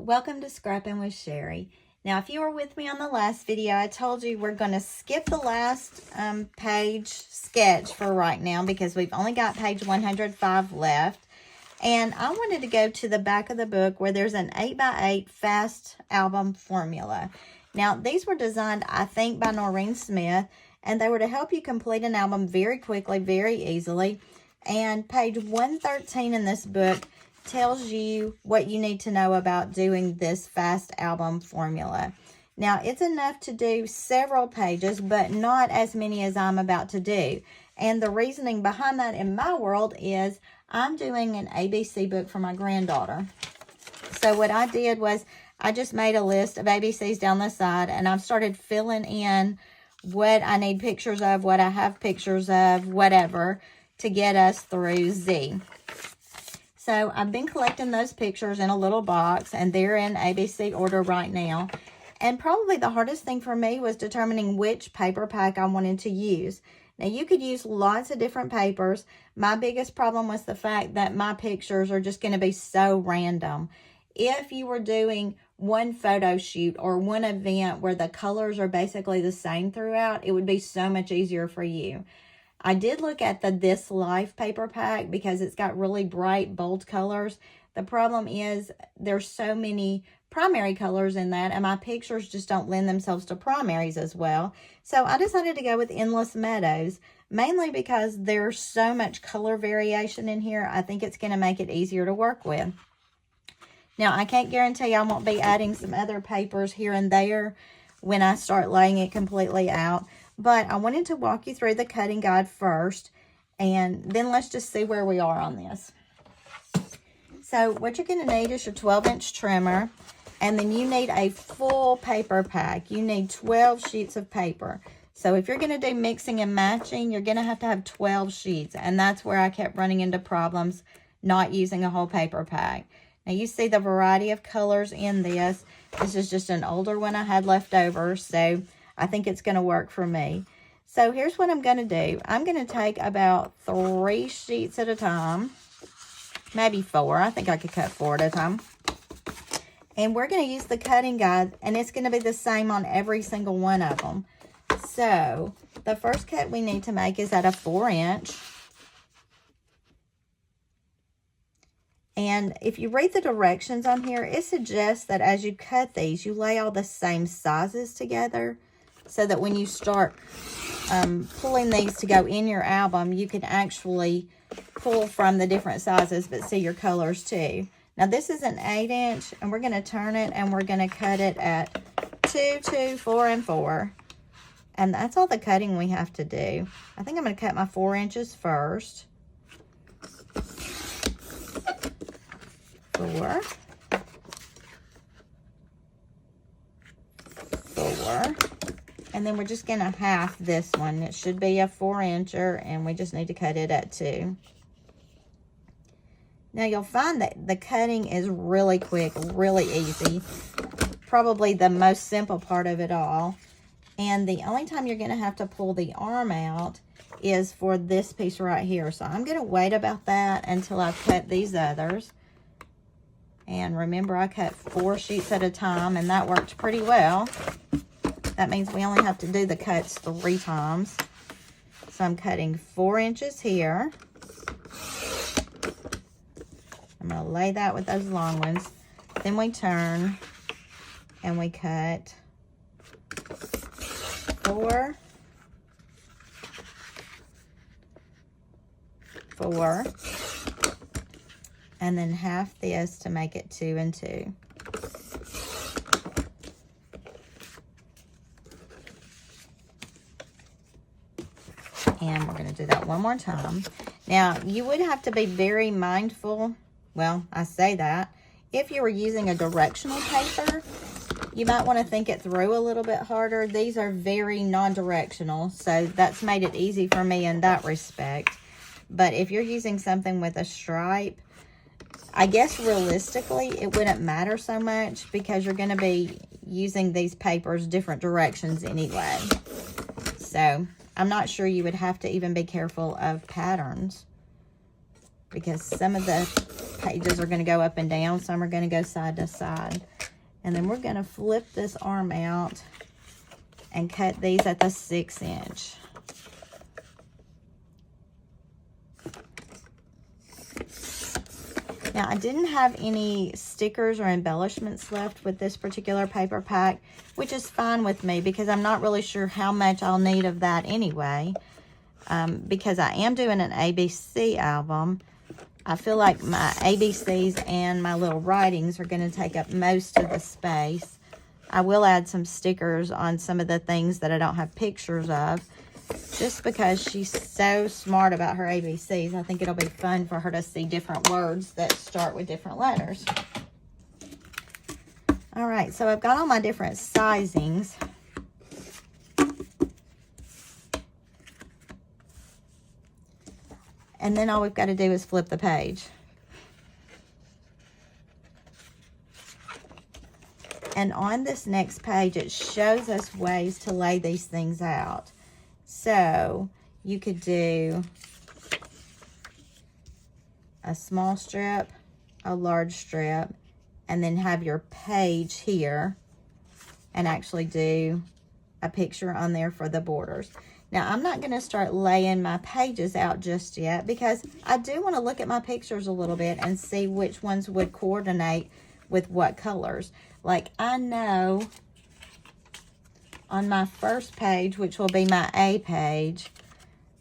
Welcome to Scrappin with Sheri. Now, if you were with me on the last video, I told you we're going to skip the last page sketch for right now because we've only got page 105 left. And I wanted to go to the back of the book where there's an 8x8 fast album formula. Now, these were designed, I think, by Noreen Smith, and they were to help you complete an album very quickly, very easily. And page 113 in this book tells you what you need to know about doing this fast album formula. Now, it's enough to do several pages, but not as many as I'm about to do. And the reasoning behind that in my world is I'm doing an ABC book for my granddaughter. So what I did was I just made a list of ABCs down the side, and I've started filling in what I need pictures of, what I have pictures of, whatever, to get us through Z. So I've been collecting those pictures in a little box, and they're in ABC order right now. And probably the hardest thing for me was determining which paper pack I wanted to use. Now, you could use lots of different papers. My biggest problem was the fact that my pictures are just going to be so random. If you were doing one photo shoot or one event where the colors are basically the same throughout, it would be so much easier for you. I did look at the This Life paper pack because it's got really bright, bold colors. The problem is there's so many primary colors in that, and my pictures just don't lend themselves to primaries as well. So I decided to go with Endless Meadows, mainly because there's so much color variation in here. I think it's going to make it easier to work with. Now, I can't guarantee I won't be adding some other papers here and there when I start laying it completely out. But I wanted to walk you through the cutting guide first, and then let's just see where we are on this. So what you're going to need is your 12-inch trimmer, and then you need a full paper pack. You need 12 sheets of paper. So if you're going to do mixing and matching, you're going to have 12 sheets, and that's where I kept running into problems not using a whole paper pack. Now, you see the variety of colors in this. This is just an older one I had left over, so I think it's going to work for me. So here's what I'm going to do. I'm going to take about 3 sheets at a time, maybe 4. I think I could cut 4 at a time. And we're going to use the cutting guide, and it's going to be the same on every single one of them. So the first cut we need to make is at a 4-inch. And if you read the directions on here, it suggests that as you cut these, you lay all the same sizes together so that when you start pulling these to go in your album, you can actually pull from the different sizes but see your colors too. Now, this is an 8-inch, and we're going to turn it, and we're going to cut it at 2, 2, 4, and 4. And that's all the cutting we have to do. I think I'm going to cut my 4 inches first. 4, 4, and then we're just going to half this one. It should be a 4-incher, and we just need to cut it at 2. Now, you'll find that the cutting is really quick, really easy, probably the most simple part of it all. And the only time you're going to have to pull the arm out is for this piece right here. So I'm going to wait about that until I've cut these others. And remember, I cut 4 sheets at a time, and that worked pretty well. That means we only have to do the cuts 3 times. So I'm cutting 4 inches here. I'm going to lay that with those long ones. Then we turn, and we cut 4, 4, and then half this to make it 2 and 2. And we're going to do that one more time. Now, you would have to be very mindful. Well, I say that. If you were using a directional paper, you might want to think it through a little bit harder. These are very non-directional, so that's made it easy for me in that respect. But if you're using something with a stripe, I guess realistically it wouldn't matter so much because you're going to be using these papers different directions anyway. So I'm not sure you would have to even be careful of patterns because some of the pages are going to go up and down. Some are going to go side to side. And then we're going to flip this arm out and cut these at the 6-inch. Now, I didn't have any stickers or embellishments left with this particular paper pack, which is fine with me because I'm not really sure how much I'll need of that anyway. Because I am doing an ABC album, I feel like my ABCs and my little writings are going to take up most of the space. I will add some stickers on some of the things that I don't have pictures of, just because she's so smart about her ABCs. I think it'll be fun for her to see different words that start with different letters. All right, so I've got all my different sizings. And then all we've got to do is flip the page. And on this next page, it shows us ways to lay these things out. So you could do a small strip, a large strip, and then have your page here and actually do a picture on there for the borders. Now, I'm not going to start laying my pages out just yet because I do want to look at my pictures a little bit and see which ones would coordinate with what colors. Like, I know on my first page, which will be my A page,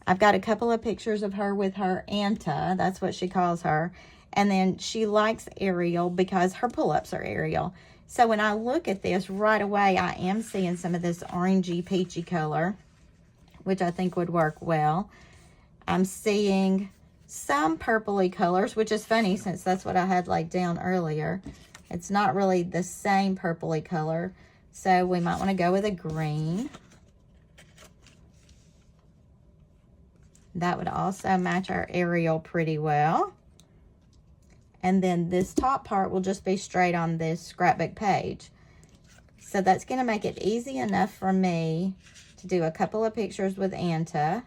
I've got a couple of pictures of her with her Anta. That's what she calls her. And then she likes Ariel because her pull-ups are Ariel. So when I look at this right away, I am seeing some of this orangey, peachy color, which I think would work well. I'm seeing some purpley colors, which is funny since that's what I had laid down earlier. It's not really the same purpley color, so we might want to go with a green. That would also match our Ariel pretty well. And then this top part will just be straight on this scrapbook page. So that's going to make it easy enough for me to do a couple of pictures with Anta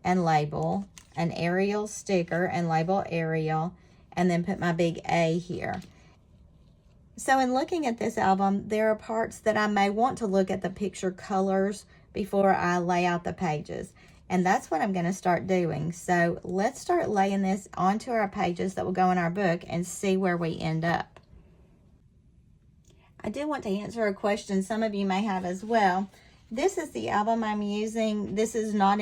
and label an Ariel sticker and label Ariel, and then put my big A here. So in looking at this album, there are parts that I may want to look at the picture colors before I lay out the pages. And that's what I'm going to start doing. So let's start laying this onto our pages that will go in our book and see where we end up. I do want to answer a question some of you may have as well. This is the album I'm using. This is not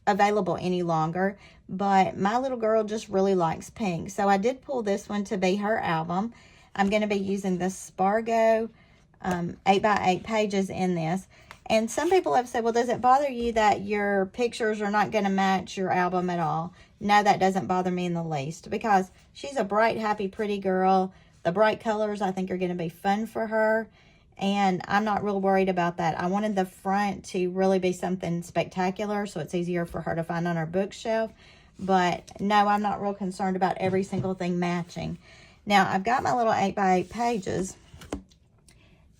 available any longer, but my little girl just really likes pink. So I did pull this one to be her album. I'm going to be using the Spargo 8x8 pages in this. And some people have said, well, does it bother you that your pictures are not going to match your album at all? No, that doesn't bother me in the least, because she's a bright, happy, pretty girl. The bright colors, I think, are going to be fun for her. And I'm not real worried about that. I wanted the front to really be something spectacular, so it's easier for her to find on her bookshelf. But no, I'm not real concerned about every single thing matching. Now, I've got my little 8x8 pages,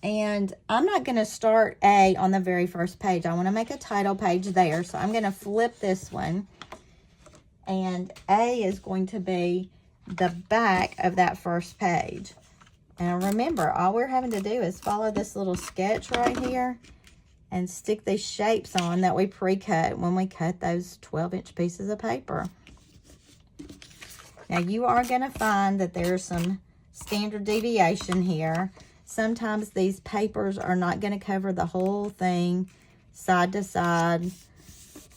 and I'm not going to start A on the very first page. I want to make a title page there, so I'm going to flip this one, and A is going to be the back of that first page. And remember, all we're having to do is follow this little sketch right here and stick these shapes on that we pre-cut when we cut those 12-inch pieces of paper. Now, you are going to find that there's some standard deviation here. Sometimes these papers are not going to cover the whole thing side to side.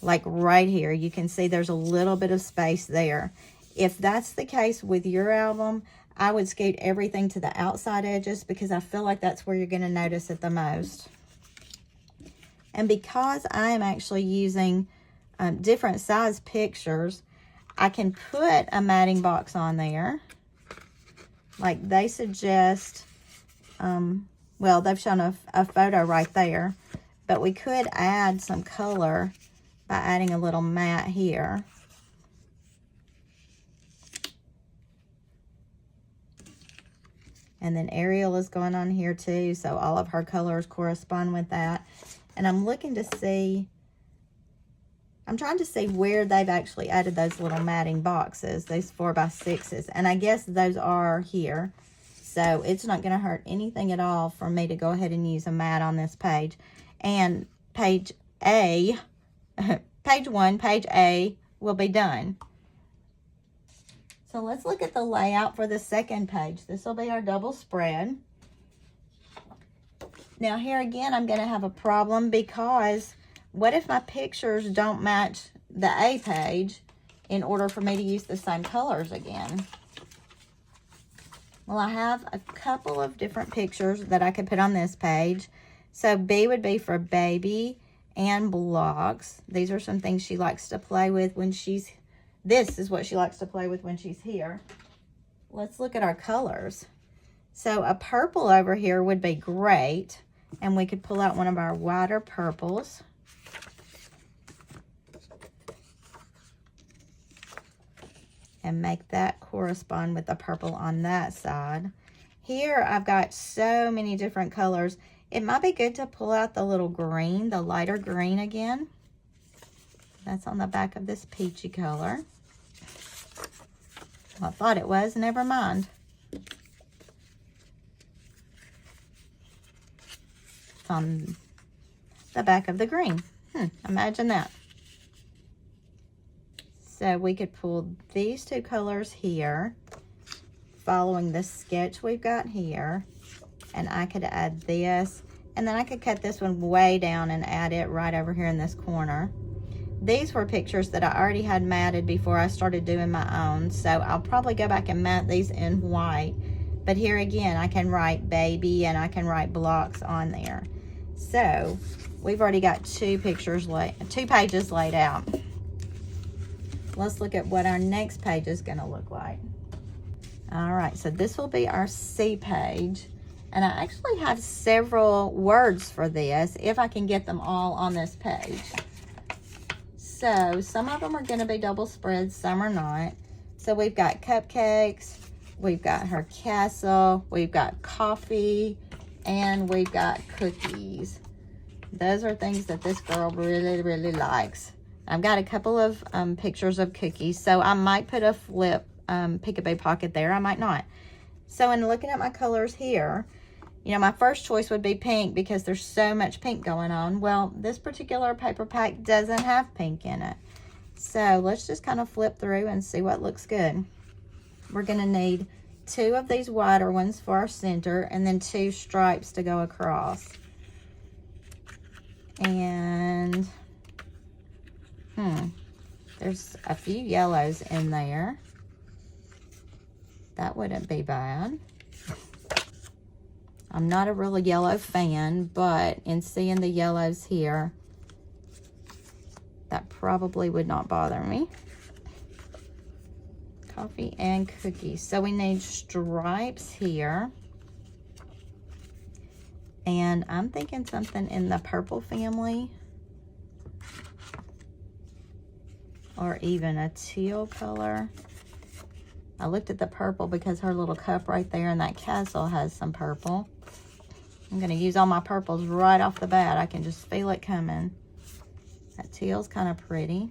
Like right here, you can see there's a little bit of space there. If that's the case with your album, I would scoot everything to the outside edges because I feel like that's where you're going to notice it the most. And because I am actually using different size pictures, I can put a matting box on there. Like they suggest, well, they've shown a photo right there, but we could add some color by adding a little mat here. And then Ariel is going on here too, so all of her colors correspond with that. And I'm looking to see, I'm trying to see where they've actually added those little matting boxes, those 4x6s. And I guess those are here. So it's not going to hurt anything at all for me to go ahead and use a mat on this page. And page A, page 1, page A will be done. So let's look at the layout for the second page. This will be our double spread. Now here again, I'm going to have a problem because what if my pictures don't match the A page in order for me to use the same colors again? Well, I have a couple of different pictures that I could put on this page. So B would be for baby and blocks. These are some things she likes to play with when she's, this is what she likes to play with when she's here. Let's look at our colors. So a purple over here would be great. And we could pull out one of our wider purples. And make that correspond with the purple on that side. Here I've got so many different colors. It might be good to pull out the little green, the lighter green again. That's on the back of this peachy color. Well, I thought it was, never mind. It's on the back of the green. Imagine that. So we could pull these two colors here, following the sketch we've got here, and I could add this, and then I could cut this one way down and add it right over here in this corner. These were pictures that I already had matted before I started doing my own, so I'll probably go back and matte these in white. But here again, I can write baby and I can write blocks on there. So we've already got two pages laid out. Let's look at what our next page is going to look like. All right, so this will be our C page. And I actually have several words for this if I can get them all on this page. So some of them are going to be double spreads, some are not. So we've got cupcakes, we've got her castle, we've got coffee, and we've got cookies. Those are things that this girl really, really likes. I've got a couple of pictures of cookies, so I might put a flip peekaboo pocket there. I might not. So in looking at my colors here, you know, my first choice would be pink because there's so much pink going on. Well, this particular paper pack doesn't have pink in it. So let's just kind of flip through and see what looks good. We're going to need two of these wider ones for our center and then two stripes to go across. And there's a few yellows in there. That wouldn't be bad. I'm not a really yellow fan, but in seeing the yellows here, that probably would not bother me. Coffee and cookies. So we need stripes here. And I'm thinking something in the purple family. Or even a teal color. I looked at the purple because her little cup right there in that castle has some purple. I'm going to use all my purples right off the bat. I can just feel it coming. That teal's kind of pretty.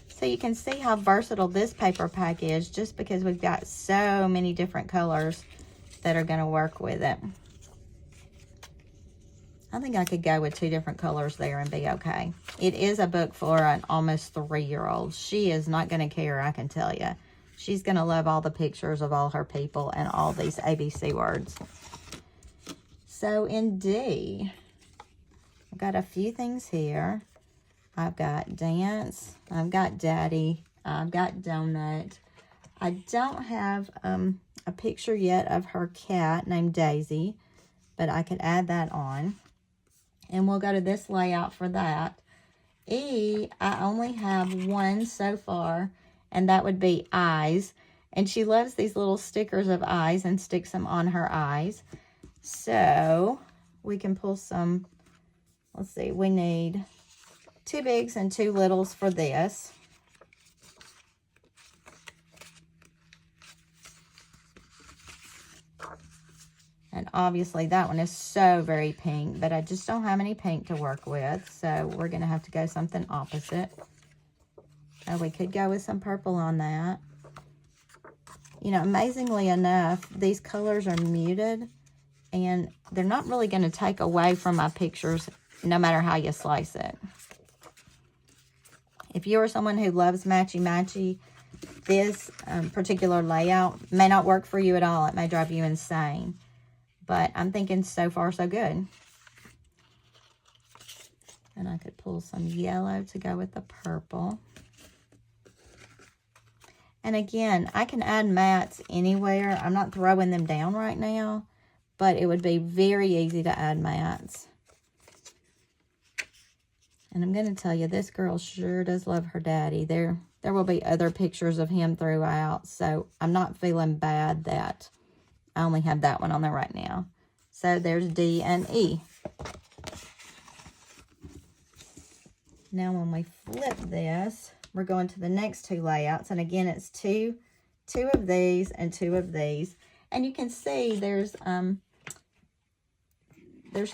So you can see how versatile this paper pack is just because we've got so many different colors that are going to work with it. I think I could go with two different colors there and be okay. It is a book for an almost 3-year-old. She is not going to care, I can tell you. She's going to love all the pictures of all her people and all these ABC words. So in D, I've got a few things here. I've got dance, I've got daddy, I've got donut. I don't have a picture yet of her cat named Daisy, but I could add that on. And we'll go to this layout for that. E, I only have one so far, and that would be eyes. And she loves these little stickers of eyes and sticks them on her eyes. So we can pull some, let's see, we need 2 bigs and 2 littles for this. And obviously that one is so very pink, but I just don't have any pink to work with. So we're going to have to go something opposite. Oh, we could go with some purple on that. You know, amazingly enough, these colors are muted, and they're not really going to take away from my pictures, no matter how you slice it. If you're someone who loves matchy-matchy, this particular layout may not work for you at all. It may drive you insane. But I'm thinking so far, so good. And I could pull some yellow to go with the purple. And again, I can add mats anywhere. I'm not throwing them down right now, but it would be very easy to add mats. And I'm going to tell you, this girl sure does love her daddy. There will be other pictures of him throughout, so I'm not feeling bad that I only have that one on there right now. So there's D and E. Now when we flip this, we're going to the next two layouts. And again, it's two of these and two of these. And you can see there's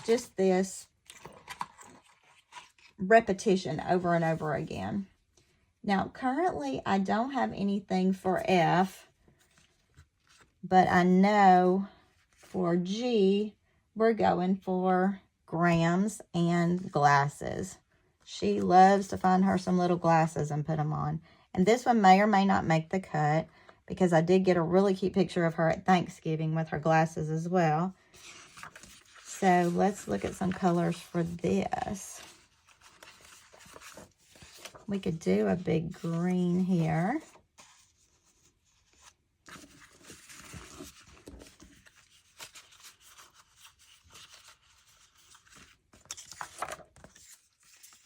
just this repetition over and over again. Now, currently, I don't have anything for F, but I know for G, we're going for grams and glasses. She loves to find her some little glasses and put them on. And this one may or may not make the cut, because I did get a really cute picture of her at Thanksgiving with her glasses as well. So let's look at some colors for this. We could do a big green here.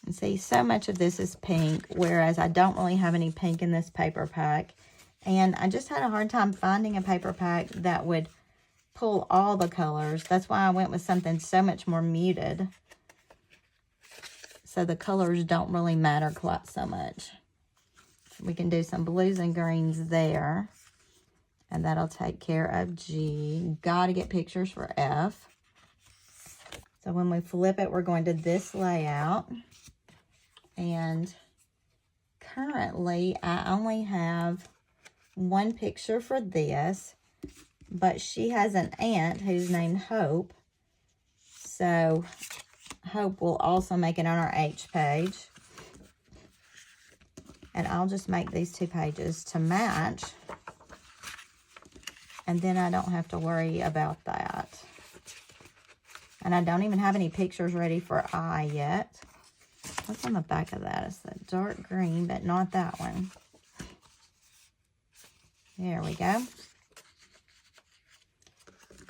And see, so much of this is pink, whereas I don't really have any pink in this paper pack. And I just had a hard time finding a paper pack that would pull all the colors. That's why I went with something so much more muted. So the colors don't really matter quite so much. We can do some blues and greens there. And that'll take care of G. Got to get pictures for F. So when we flip it, we're going to this layout. And currently, I only have one picture for this. But she has an aunt who's named Hope. So Hope will also make it on our H page. And I'll just make these two pages to match. And then I don't have to worry about that. And I don't even have any pictures ready for I yet. What's on the back of that? It's the dark green, but not that one. There we go.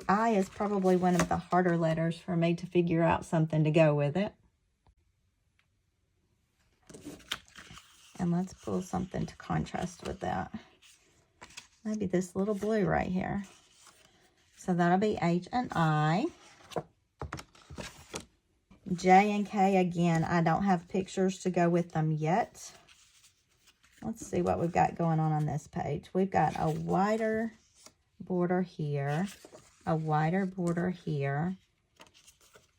I is probably one of the harder letters for me to figure out something to go with it. And let's pull something to contrast with that. Maybe this little blue right here. So that'll be H and I. J and K, again, I don't have pictures to go with them yet. Let's see what we've got going on this page. We've got a wider border here, a wider border here,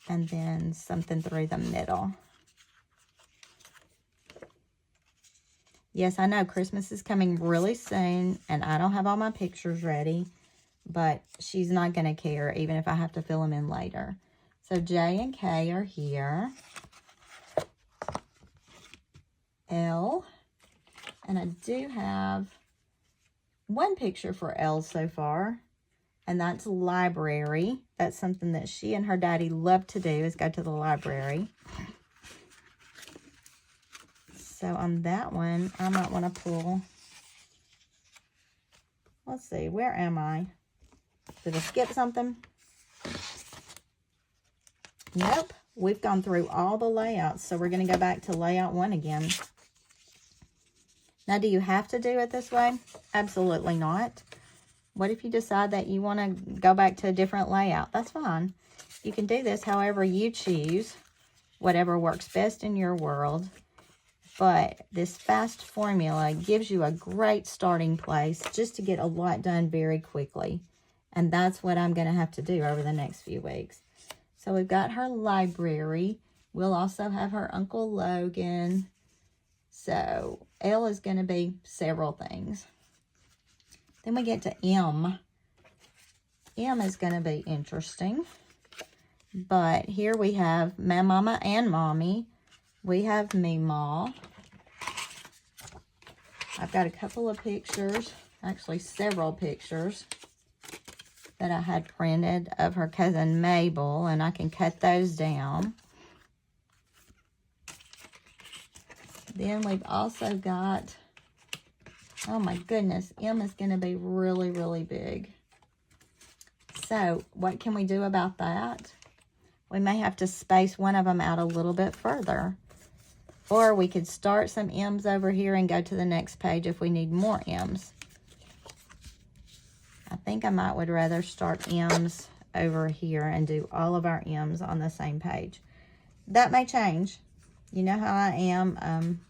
and then something through the middle. Yes, I know Christmas is coming really soon, and I don't have all my pictures ready, but she's not going to care, even if I have to fill them in later. So J and K are here. L, and I do have one picture for L so far. And that's library. That's something that she and her daddy love to do, is go to the library. So on that one, I might want to pull. Let's see, where am I? Did I skip something? Nope. We've gone through all the layouts, so we're going to go back to layout 1 again. Now, do you have to do it this way? Absolutely not. What if you decide that you want to go back to a different layout? That's fine. You can do this however you choose, whatever works best in your world. But this fast formula gives you a great starting place just to get a lot done very quickly. And that's what I'm going to have to do over the next few weeks. So we've got her library. We'll also have her Uncle Logan. So L is going to be several things. Then we get to M. M is going to be interesting. But here we have Mama and Mommy. We have Meemaw. I've got a couple of pictures, actually several pictures, that I had printed of her cousin Mabel, and I can cut those down. Then we've also got, oh my goodness, M is going to be really, really big. So what can we do about that? We may have to space one of them out a little bit further. Or we could start some M's over here and go to the next page if we need more M's. I think I would rather start M's over here and do all of our M's on the same page. That may change. You know how I am.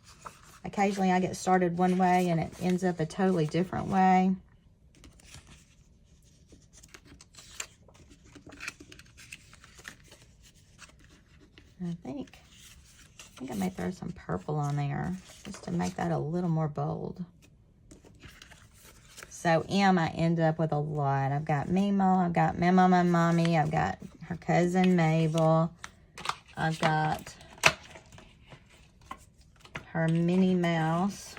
Occasionally I get started one way and it ends up a totally different way. I think I may throw some purple on there just to make that a little more bold. So M, I end up with a lot. I've got Meemaw, I've got Mama and Mommy, I've got her cousin Mabel, I've got her Minnie Mouse.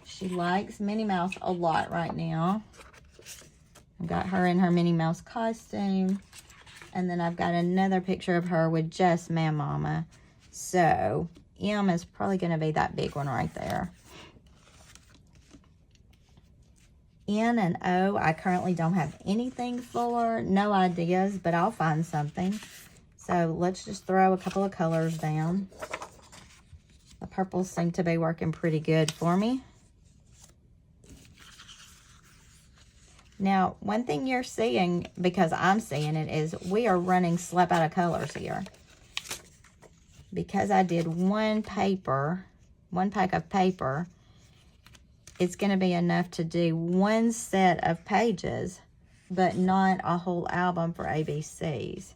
She likes Minnie Mouse a lot right now. I've got her in her Minnie Mouse costume. And then I've got another picture of her with just Mama. So M is probably going to be that big one right there. N and O, I currently don't have anything for. No ideas, but I'll find something. So let's just throw a couple of colors down. The purples seem to be working pretty good for me. Now, one thing you're seeing, because I'm seeing it, is we are running slap out of colors here. Because I did one pack of paper, it's going to be enough to do one set of pages, but not a whole album for ABCs.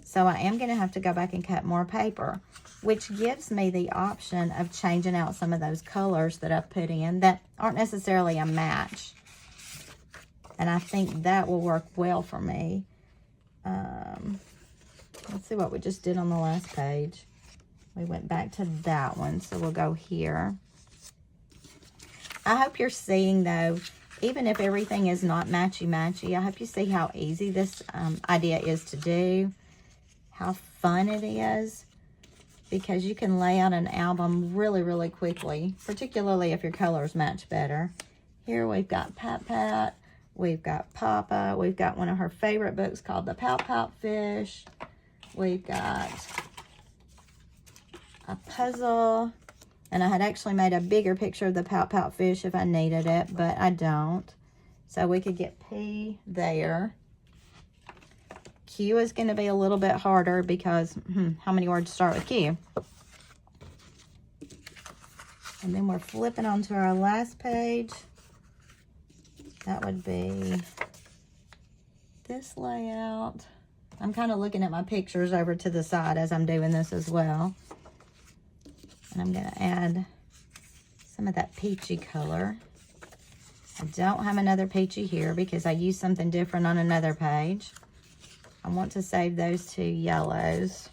So I am going to have to go back and cut more paper, which gives me the option of changing out some of those colors that I've put in that aren't necessarily a match. And I think that will work well for me. Let's see what we just did on the last page. We went back to that one, so we'll go here. I hope you're seeing, though, even if everything is not matchy-matchy, I hope you see how easy this idea is to do, how fun it is, because you can lay out an album really, really quickly, particularly if your colors match better. Here we've got Pat Pat. We've got Papa. We've got one of her favorite books called The Pout Pout Fish. We've got a puzzle. And I had actually made a bigger picture of the Pout Pout Fish if I needed it, but I don't. So we could get P there. Q is going to be a little bit harder because, how many words start with Q? And then we're flipping onto our last page. That would be this layout. I'm kind of looking at my pictures over to the side as I'm doing this as well. And I'm going to add some of that peachy color. I don't have another peachy here because I used something different on another page. I want to save those two yellows.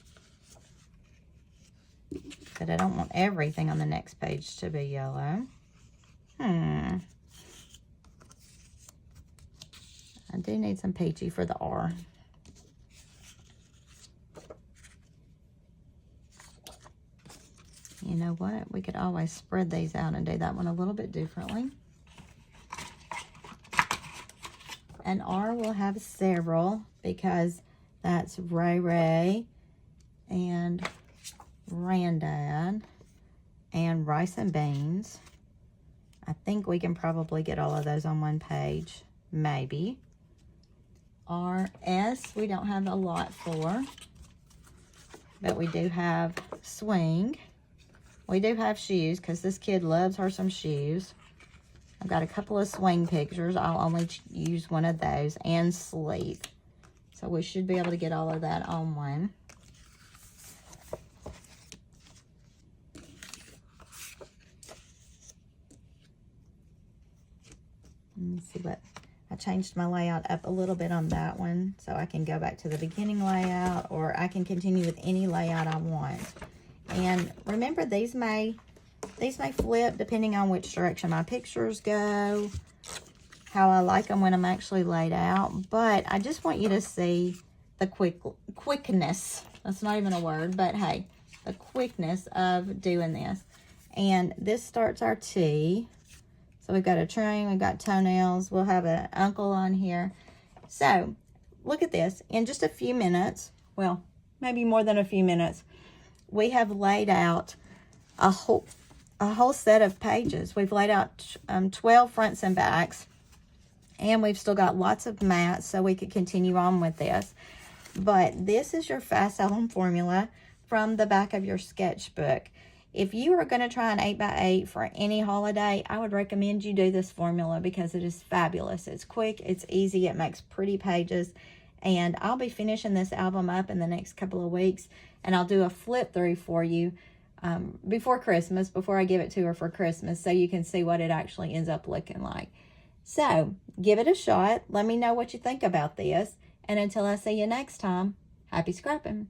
But I don't want everything on the next page to be yellow. I do need some peachy for the R. You know what? We could always spread these out and do that one a little bit differently. And R will have several because that's Ray Ray and Randad and Rice and Beans. I think we can probably get all of those on one page, maybe. RS, we don't have a lot for, but we do have swing. We do have shoes because this kid loves her some shoes. I've got a couple of swing pictures. I'll only use one of those, and sleep. So we should be able to get all of that on one. me see what, I changed my layout up a little bit on that one, so I can go back to the beginning layout, or I can continue with any layout I want. And remember, these may flip depending on which direction my pictures go, how I like them when I'm actually laid out. But I just want you to see the quickness. That's not even a word, but hey, the quickness of doing this. And this starts our T. So we've got a train, we've got toenails, we'll have an uncle on here. So look at this. In just a few minutes, well, maybe more than a few minutes, we have laid out a whole set of pages. We've laid out 12 fronts and backs, and we've still got lots of mats, so we could continue on with this. But this is your fast album formula from the back of your sketchbook. If you are going to try an 8x8 for any holiday, I would recommend you do this formula because it is fabulous. It's quick, it's easy, it makes pretty pages. And I'll be finishing this album up in the next couple of weeks, and I'll do a flip through for you before Christmas, before I give it to her for Christmas, so you can see what it actually ends up looking like. So give it a shot. Let me know what you think about this. And until I see you next time, happy scrapping.